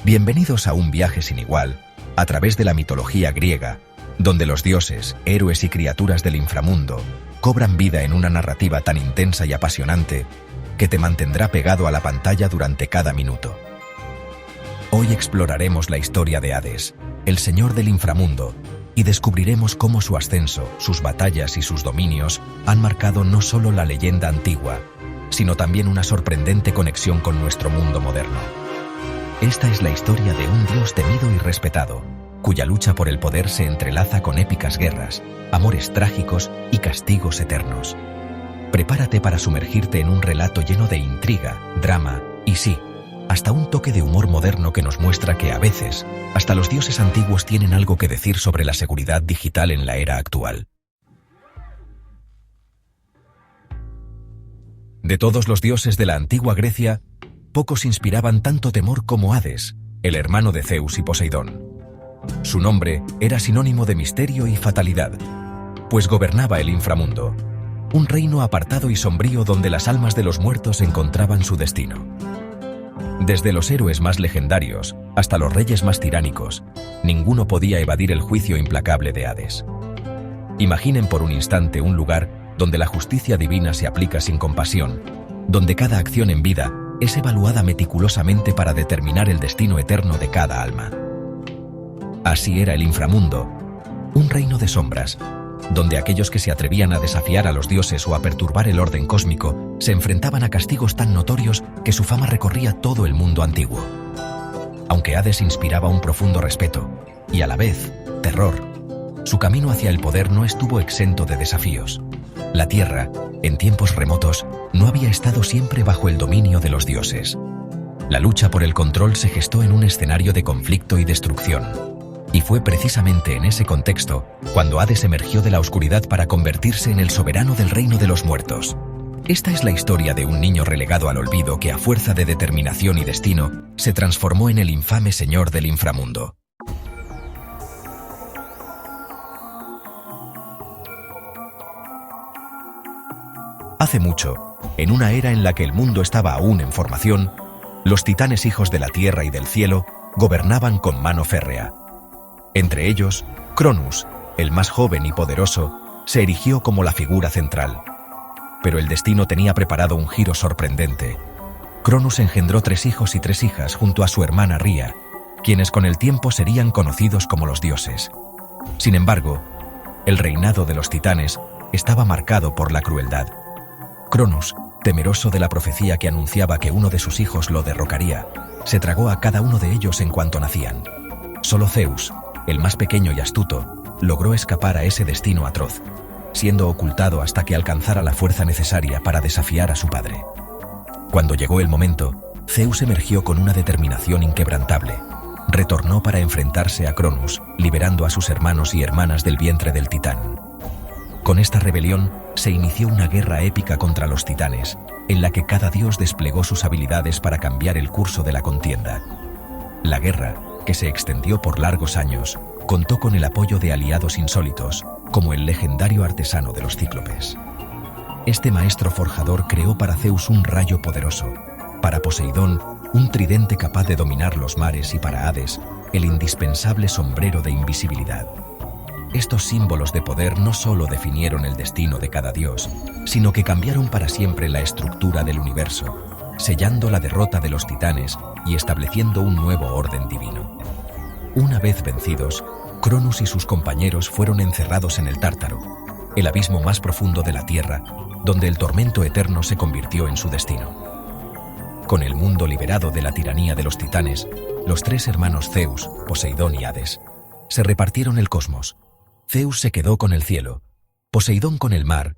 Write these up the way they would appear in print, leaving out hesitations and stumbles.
Bienvenidos a un viaje sin igual, a través de la mitología griega, donde los dioses, héroes y criaturas del inframundo cobran vida en una narrativa tan intensa y apasionante que te mantendrá pegado a la pantalla durante cada minuto. Hoy exploraremos la historia de Hades, el señor del inframundo, y descubriremos cómo su ascenso, sus batallas y sus dominios han marcado no solo la leyenda antigua, sino también una sorprendente conexión con nuestro mundo moderno. Esta es la historia de un dios temido y respetado, cuya lucha por el poder se entrelaza con épicas guerras, amores trágicos y castigos eternos. Prepárate para sumergirte en un relato lleno de intriga, drama y sí, hasta un toque de humor moderno que nos muestra que a veces, hasta los dioses antiguos tienen algo que decir sobre la seguridad digital en la era actual. De todos los dioses de la antigua Grecia, pocos inspiraban tanto temor como Hades, el hermano de Zeus y Poseidón. Su nombre era sinónimo de misterio y fatalidad, pues gobernaba el inframundo, un reino apartado y sombrío donde las almas de los muertos encontraban su destino. Desde los héroes más legendarios hasta los reyes más tiránicos, ninguno podía evadir el juicio implacable de Hades. Imaginen por un instante un lugar donde la justicia divina se aplica sin compasión, donde cada acción en vida es evaluada meticulosamente para determinar el destino eterno de cada alma. Así era el inframundo, un reino de sombras, donde aquellos que se atrevían a desafiar a los dioses o a perturbar el orden cósmico se enfrentaban a castigos tan notorios que su fama recorría todo el mundo antiguo. Aunque Hades inspiraba un profundo respeto y a la vez terror, su camino hacia el poder no estuvo exento de desafíos. La Tierra, en tiempos remotos, no había estado siempre bajo el dominio de los dioses. La lucha por el control se gestó en un escenario de conflicto y destrucción. Y fue precisamente en ese contexto cuando Hades emergió de la oscuridad para convertirse en el soberano del reino de los muertos. Esta es la historia de un niño relegado al olvido que a fuerza de determinación y destino se transformó en el infame señor del inframundo. Hace mucho, en una era en la que el mundo estaba aún en formación, los titanes hijos de la tierra y del cielo gobernaban con mano férrea. Entre ellos, Cronus, el más joven y poderoso, se erigió como la figura central. Pero el destino tenía preparado un giro sorprendente. Cronus engendró 3 hijos y 3 hijas junto a su hermana Ría, quienes con el tiempo serían conocidos como los dioses. Sin embargo, el reinado de los titanes estaba marcado por la crueldad. Cronus, temeroso de la profecía que anunciaba que uno de sus hijos lo derrocaría, se tragó a cada uno de ellos en cuanto nacían. Solo Zeus, el más pequeño y astuto, logró escapar a ese destino atroz, siendo ocultado hasta que alcanzara la fuerza necesaria para desafiar a su padre. Cuando llegó el momento, Zeus emergió con una determinación inquebrantable. Retornó para enfrentarse a Cronus, liberando a sus hermanos y hermanas del vientre del titán. Con esta rebelión, se inició una guerra épica contra los titanes, en la que cada dios desplegó sus habilidades para cambiar el curso de la contienda. La guerra, que se extendió por largos años, contó con el apoyo de aliados insólitos, como el legendario artesano de los cíclopes. Este maestro forjador creó para Zeus un rayo poderoso, para Poseidón un tridente capaz de dominar los mares y para Hades el indispensable sombrero de invisibilidad. Estos símbolos de poder no solo definieron el destino de cada dios, sino que cambiaron para siempre la estructura del universo, sellando la derrota de los titanes y estableciendo un nuevo orden divino. Una vez vencidos, Cronus y sus compañeros fueron encerrados en el Tártaro, el abismo más profundo de la Tierra, donde el tormento eterno se convirtió en su destino. Con el mundo liberado de la tiranía de los titanes, los 3 hermanos Zeus, Poseidón y Hades se repartieron el cosmos. Zeus se quedó con el cielo, Poseidón con el mar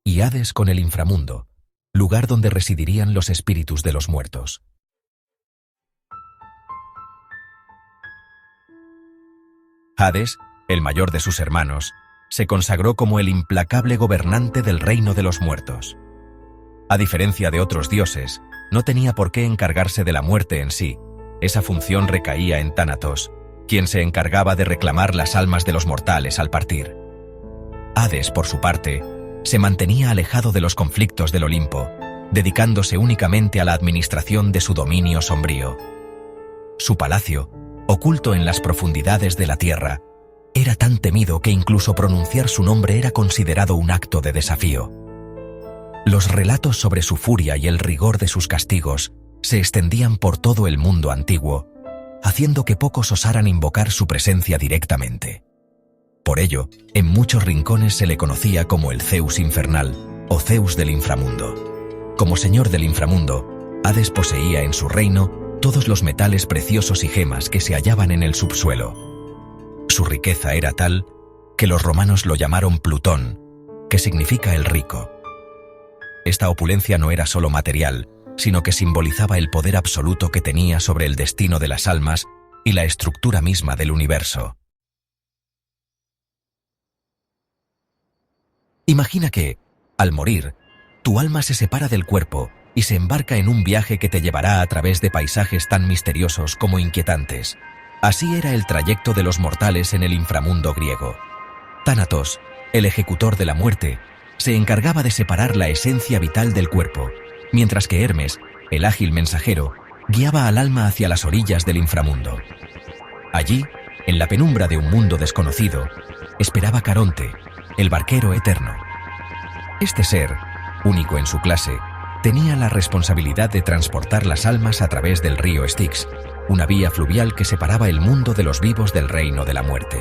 y Hades con el inframundo, lugar donde residirían los espíritus de los muertos. Hades, el mayor de sus hermanos, se consagró como el implacable gobernante del reino de los muertos. A diferencia de otros dioses, no tenía por qué encargarse de la muerte en sí. Esa función recaía en Tánatos, quien se encargaba de reclamar las almas de los mortales al partir. Hades, por su parte, se mantenía alejado de los conflictos del Olimpo, dedicándose únicamente a la administración de su dominio sombrío. Su palacio, oculto en las profundidades de la tierra, era tan temido que incluso pronunciar su nombre era considerado un acto de desafío. Los relatos sobre su furia y el rigor de sus castigos se extendían por todo el mundo antiguo, haciendo que pocos osaran invocar su presencia directamente. Por ello, en muchos rincones se le conocía como el Zeus infernal o Zeus del inframundo. Como señor del inframundo, Hades poseía en su reino todos los metales preciosos y gemas que se hallaban en el subsuelo. Su riqueza era tal que los romanos lo llamaron Plutón, que significa el rico. Esta opulencia no era solo material, sino que simbolizaba el poder absoluto que tenía sobre el destino de las almas y la estructura misma del universo. Imagina que, al morir, tu alma se separa del cuerpo y se embarca en un viaje que te llevará a través de paisajes tan misteriosos como inquietantes. Así era el trayecto de los mortales en el inframundo griego. Tánatos, el ejecutor de la muerte, se encargaba de separar la esencia vital del cuerpo, mientras que Hermes, el ágil mensajero, guiaba al alma hacia las orillas del inframundo. Allí, en la penumbra de un mundo desconocido, esperaba Caronte, el barquero eterno. Este ser, único en su clase, tenía la responsabilidad de transportar las almas a través del río Styx, una vía fluvial que separaba el mundo de los vivos del reino de la muerte.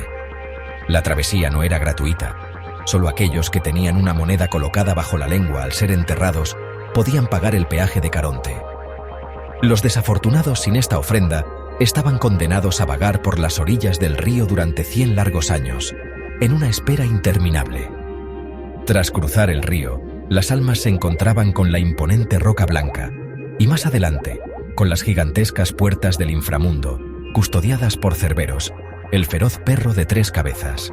La travesía no era gratuita. Solo aquellos que tenían una moneda colocada bajo la lengua al ser enterrados podían pagar el peaje de Caronte. Los desafortunados sin esta ofrenda estaban condenados a vagar por las orillas del río durante 100 largos años, en una espera interminable. Tras cruzar el río, las almas se encontraban con la imponente roca blanca, y más adelante, con las gigantescas puertas del inframundo, custodiadas por Cerberos, el feroz perro de 3 cabezas.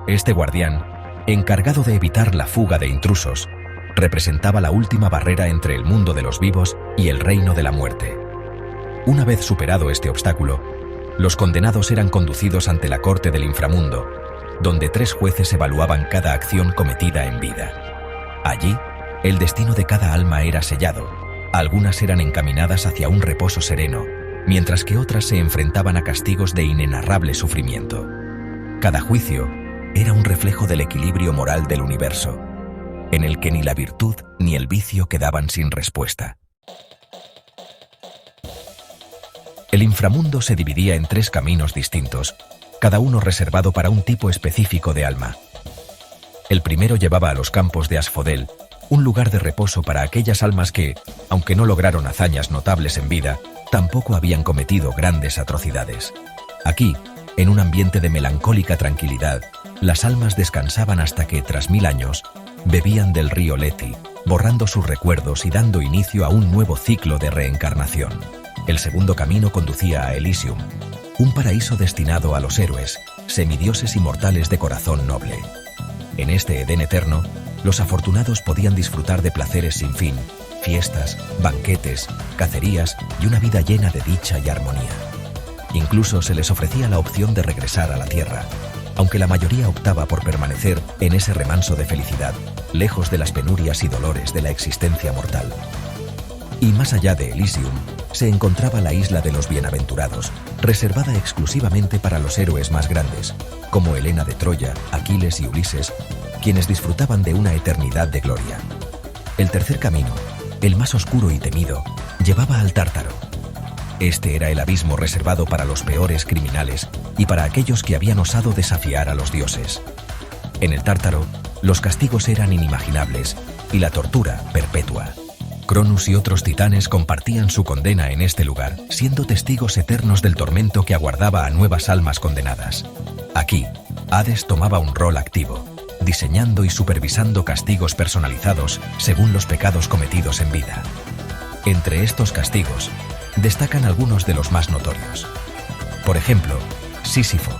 Este guardián, encargado de evitar la fuga de intrusos, representaba la última barrera entre el mundo de los vivos y el reino de la muerte. Una vez superado este obstáculo, los condenados eran conducidos ante la corte del inframundo, donde 3 jueces evaluaban cada acción cometida en vida. Allí, el destino de cada alma era sellado. Algunas eran encaminadas hacia un reposo sereno, mientras que otras se enfrentaban a castigos de inenarrable sufrimiento. Cada juicio era un reflejo del equilibrio moral del universo, en el que ni la virtud ni el vicio quedaban sin respuesta. El inframundo se dividía en 3 caminos distintos, cada uno reservado para un tipo específico de alma. El primero llevaba a los campos de Asfodel, un lugar de reposo para aquellas almas que, aunque no lograron hazañas notables en vida, tampoco habían cometido grandes atrocidades. Aquí, en un ambiente de melancólica tranquilidad, las almas descansaban hasta que, tras 1000 años, bebían del río Leti, borrando sus recuerdos y dando inicio a un nuevo ciclo de reencarnación. El segundo camino conducía a Elysium, un paraíso destinado a los héroes, semidioses y mortales de corazón noble. En este Edén eterno, los afortunados podían disfrutar de placeres sin fin, fiestas, banquetes, cacerías y una vida llena de dicha y armonía. Incluso se les ofrecía la opción de regresar a la tierra, aunque la mayoría optaba por permanecer en ese remanso de felicidad, lejos de las penurias y dolores de la existencia mortal. Y más allá de Elysium, se encontraba la isla de los bienaventurados, reservada exclusivamente para los héroes más grandes, como Helena de Troya, Aquiles y Ulises, quienes disfrutaban de una eternidad de gloria. El tercer camino, el más oscuro y temido, llevaba al Tártaro. Este era el abismo reservado para los peores criminales y para aquellos que habían osado desafiar a los dioses. En el Tártaro, los castigos eran inimaginables y la tortura perpetua. Cronus y otros titanes compartían su condena en este lugar, siendo testigos eternos del tormento que aguardaba a nuevas almas condenadas. Aquí, Hades tomaba un rol activo, diseñando y supervisando castigos personalizados según los pecados cometidos en vida. Entre estos castigos, destacan algunos de los más notorios. Por ejemplo, Sísifo,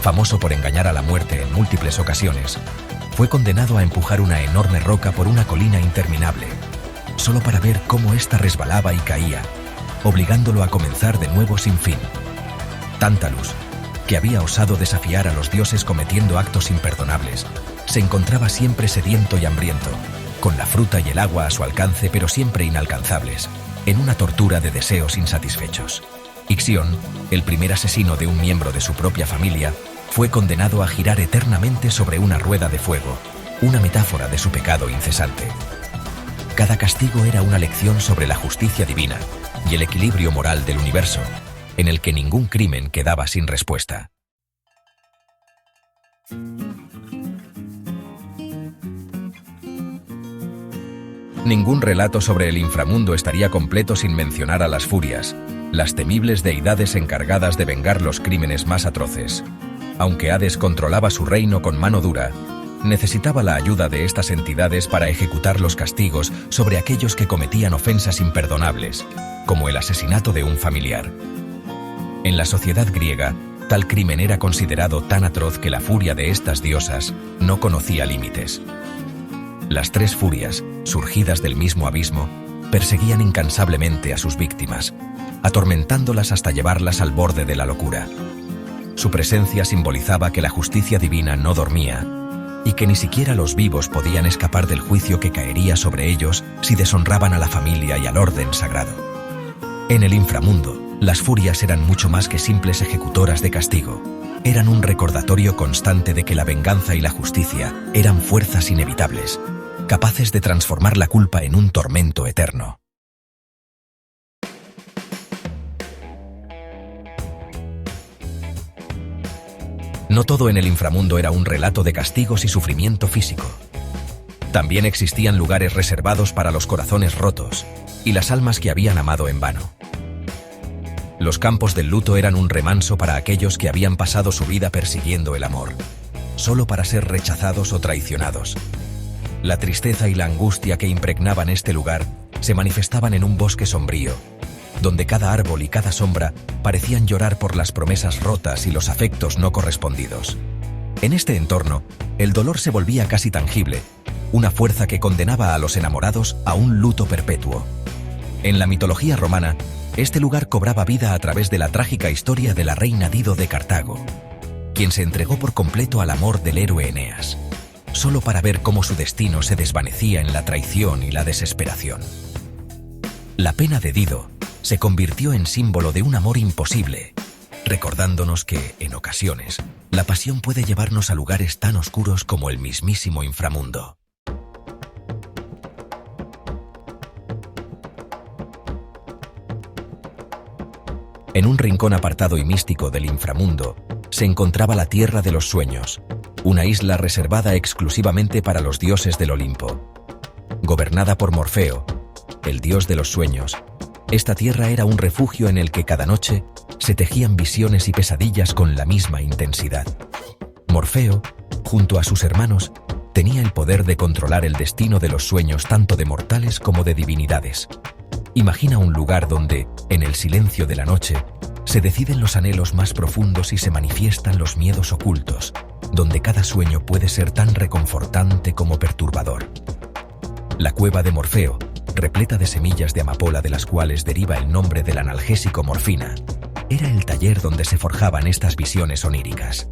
famoso por engañar a la muerte en múltiples ocasiones, fue condenado a empujar una enorme roca por una colina interminable, solo para ver cómo ésta resbalaba y caía, obligándolo a comenzar de nuevo sin fin. Tántalus, que había osado desafiar a los dioses cometiendo actos imperdonables, se encontraba siempre sediento y hambriento, con la fruta y el agua a su alcance pero siempre inalcanzables, en una tortura de deseos insatisfechos. Ixión, el primer asesino de un miembro de su propia familia, fue condenado a girar eternamente sobre una rueda de fuego, una metáfora de su pecado incesante. Cada castigo era una lección sobre la justicia divina y el equilibrio moral del universo, en el que ningún crimen quedaba sin respuesta. Ningún relato sobre el inframundo estaría completo sin mencionar a las Furias, las temibles deidades encargadas de vengar los crímenes más atroces. Aunque Hades controlaba su reino con mano dura, necesitaba la ayuda de estas entidades para ejecutar los castigos sobre aquellos que cometían ofensas imperdonables, como el asesinato de un familiar. En la sociedad griega, tal crimen era considerado tan atroz que la furia de estas diosas no conocía límites. Las tres Furias, surgidas del mismo abismo, perseguían incansablemente a sus víctimas, atormentándolas hasta llevarlas al borde de la locura. Su presencia simbolizaba que la justicia divina no dormía y que ni siquiera los vivos podían escapar del juicio que caería sobre ellos si deshonraban a la familia y al orden sagrado. En el inframundo, las Furias eran mucho más que simples ejecutoras de castigo. Eran un recordatorio constante de que la venganza y la justicia eran fuerzas inevitables, capaces de transformar la culpa en un tormento eterno. No todo en el inframundo era un relato de castigos y sufrimiento físico. También existían lugares reservados para los corazones rotos y las almas que habían amado en vano. Los campos del luto eran un remanso para aquellos que habían pasado su vida persiguiendo el amor, solo para ser rechazados o traicionados. La tristeza y la angustia que impregnaban este lugar se manifestaban en un bosque sombrío, donde cada árbol y cada sombra parecían llorar por las promesas rotas y los afectos no correspondidos. En este entorno, el dolor se volvía casi tangible, una fuerza que condenaba a los enamorados a un luto perpetuo. En la mitología romana, este lugar cobraba vida a través de la trágica historia de la reina Dido de Cartago, quien se entregó por completo al amor del héroe Eneas, solo para ver cómo su destino se desvanecía en la traición y la desesperación. La pena de Dido se convirtió en símbolo de un amor imposible, recordándonos que, en ocasiones, la pasión puede llevarnos a lugares tan oscuros como el mismísimo inframundo. En un rincón apartado y místico del inframundo se encontraba la Tierra de los Sueños, una isla reservada exclusivamente para los dioses del Olimpo. Gobernada por Morfeo, el dios de los sueños, esta tierra era un refugio en el que cada noche se tejían visiones y pesadillas con la misma intensidad. Morfeo, junto a sus hermanos, tenía el poder de controlar el destino de los sueños tanto de mortales como de divinidades. Imagina un lugar donde, en el silencio de la noche, se deciden los anhelos más profundos y se manifiestan los miedos ocultos, donde cada sueño puede ser tan reconfortante como perturbador. La cueva de Morfeo, repleta de semillas de amapola de las cuales deriva el nombre del analgésico morfina, era el taller donde se forjaban estas visiones oníricas.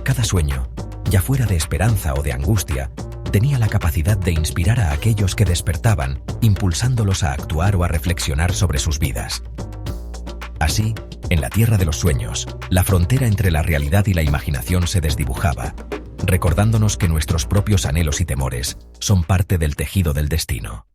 Cada sueño, ya fuera de esperanza o de angustia, tenía la capacidad de inspirar a aquellos que despertaban, impulsándolos a actuar o a reflexionar sobre sus vidas. Así, en la Tierra de los Sueños, la frontera entre la realidad y la imaginación se desdibujaba, recordándonos que nuestros propios anhelos y temores son parte del tejido del destino.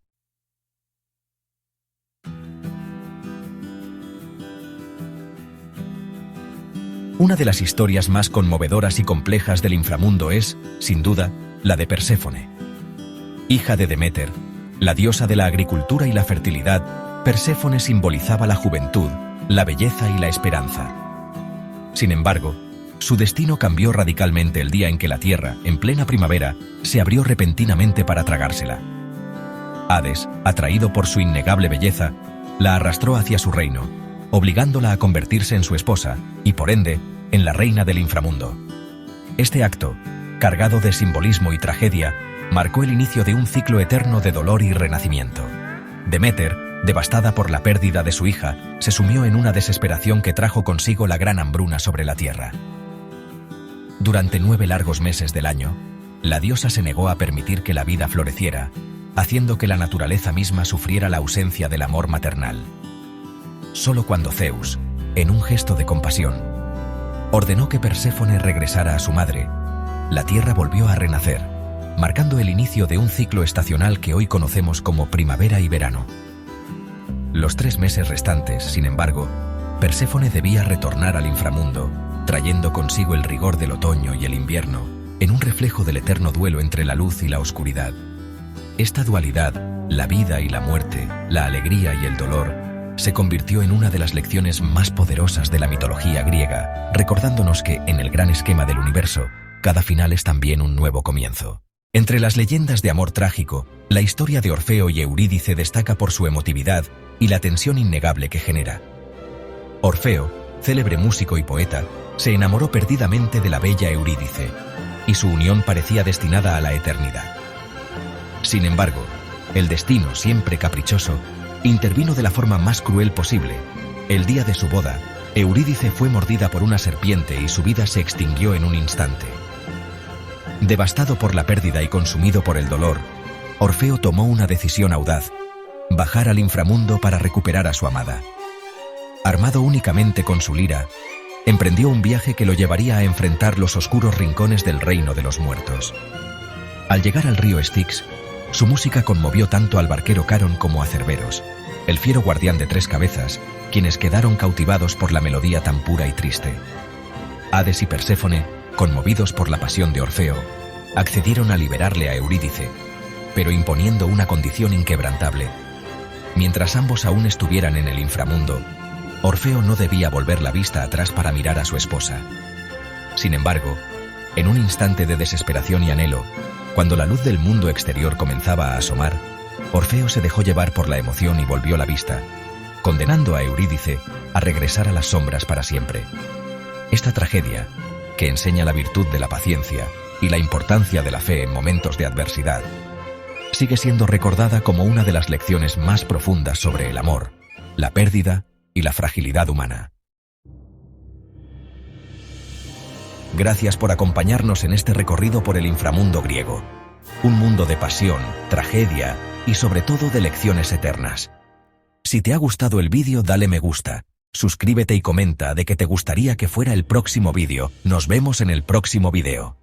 Una de las historias más conmovedoras y complejas del inframundo es, sin duda, la de Perséfone. Hija de Deméter, la diosa de la agricultura y la fertilidad, Perséfone simbolizaba la juventud, la belleza y la esperanza. Sin embargo, su destino cambió radicalmente el día en que la tierra, en plena primavera, se abrió repentinamente para tragársela. Hades, atraído por su innegable belleza, la arrastró hacia su reino, obligándola a convertirse en su esposa y, por ende, en la reina del inframundo. Este acto, cargado de simbolismo y tragedia, marcó el inicio de un ciclo eterno de dolor y renacimiento. Deméter, devastada por la pérdida de su hija, se sumió en una desesperación que trajo consigo la gran hambruna sobre la tierra. Durante 9 largos meses del año, la diosa se negó a permitir que la vida floreciera, haciendo que la naturaleza misma sufriera la ausencia del amor maternal. Solo cuando Zeus, en un gesto de compasión, ordenó que Perséfone regresara a su madre. La tierra volvió a renacer, marcando el inicio de un ciclo estacional que hoy conocemos como primavera y verano. Los 3 meses restantes, sin embargo, Perséfone debía retornar al inframundo, trayendo consigo el rigor del otoño y el invierno, en un reflejo del eterno duelo entre la luz y la oscuridad. Esta dualidad, la vida y la muerte, la alegría y el dolor, se convirtió en una de las lecciones más poderosas de la mitología griega, recordándonos que, en el gran esquema del universo, cada final es también un nuevo comienzo. Entre las leyendas de amor trágico, la historia de Orfeo y Eurídice destaca por su emotividad y la tensión innegable que genera. Orfeo, célebre músico y poeta, se enamoró perdidamente de la bella Eurídice, y su unión parecía destinada a la eternidad. Sin embargo, el destino, siempre caprichoso, intervino de la forma más cruel posible. El día de su boda, Eurídice fue mordida por una serpiente y su vida se extinguió en un instante. Devastado por la pérdida y consumido por el dolor, Orfeo tomó una decisión audaz: bajar al inframundo para recuperar a su amada. Armado únicamente con su lira, emprendió un viaje que lo llevaría a enfrentar los oscuros rincones del reino de los muertos. Al llegar al río Styx, su música conmovió tanto al barquero Caron como a Cerberos, el fiero guardián de 3 cabezas, quienes quedaron cautivados por la melodía tan pura y triste. Hades y Perséfone, conmovidos por la pasión de Orfeo, accedieron a liberarle a Eurídice, pero imponiendo una condición inquebrantable. Mientras ambos aún estuvieran en el inframundo, Orfeo no debía volver la vista atrás para mirar a su esposa. Sin embargo, en un instante de desesperación y anhelo, cuando la luz del mundo exterior comenzaba a asomar, Orfeo se dejó llevar por la emoción y volvió la vista, condenando a Eurídice a regresar a las sombras para siempre. Esta tragedia, que enseña la virtud de la paciencia y la importancia de la fe en momentos de adversidad, sigue siendo recordada como una de las lecciones más profundas sobre el amor, la pérdida y la fragilidad humana. Gracias por acompañarnos en este recorrido por el inframundo griego, un mundo de pasión, tragedia y sobre todo de lecciones eternas. Si te ha gustado el vídeo, dale me gusta, suscríbete y comenta de qué te gustaría que fuera el próximo vídeo. Nos vemos en el próximo vídeo.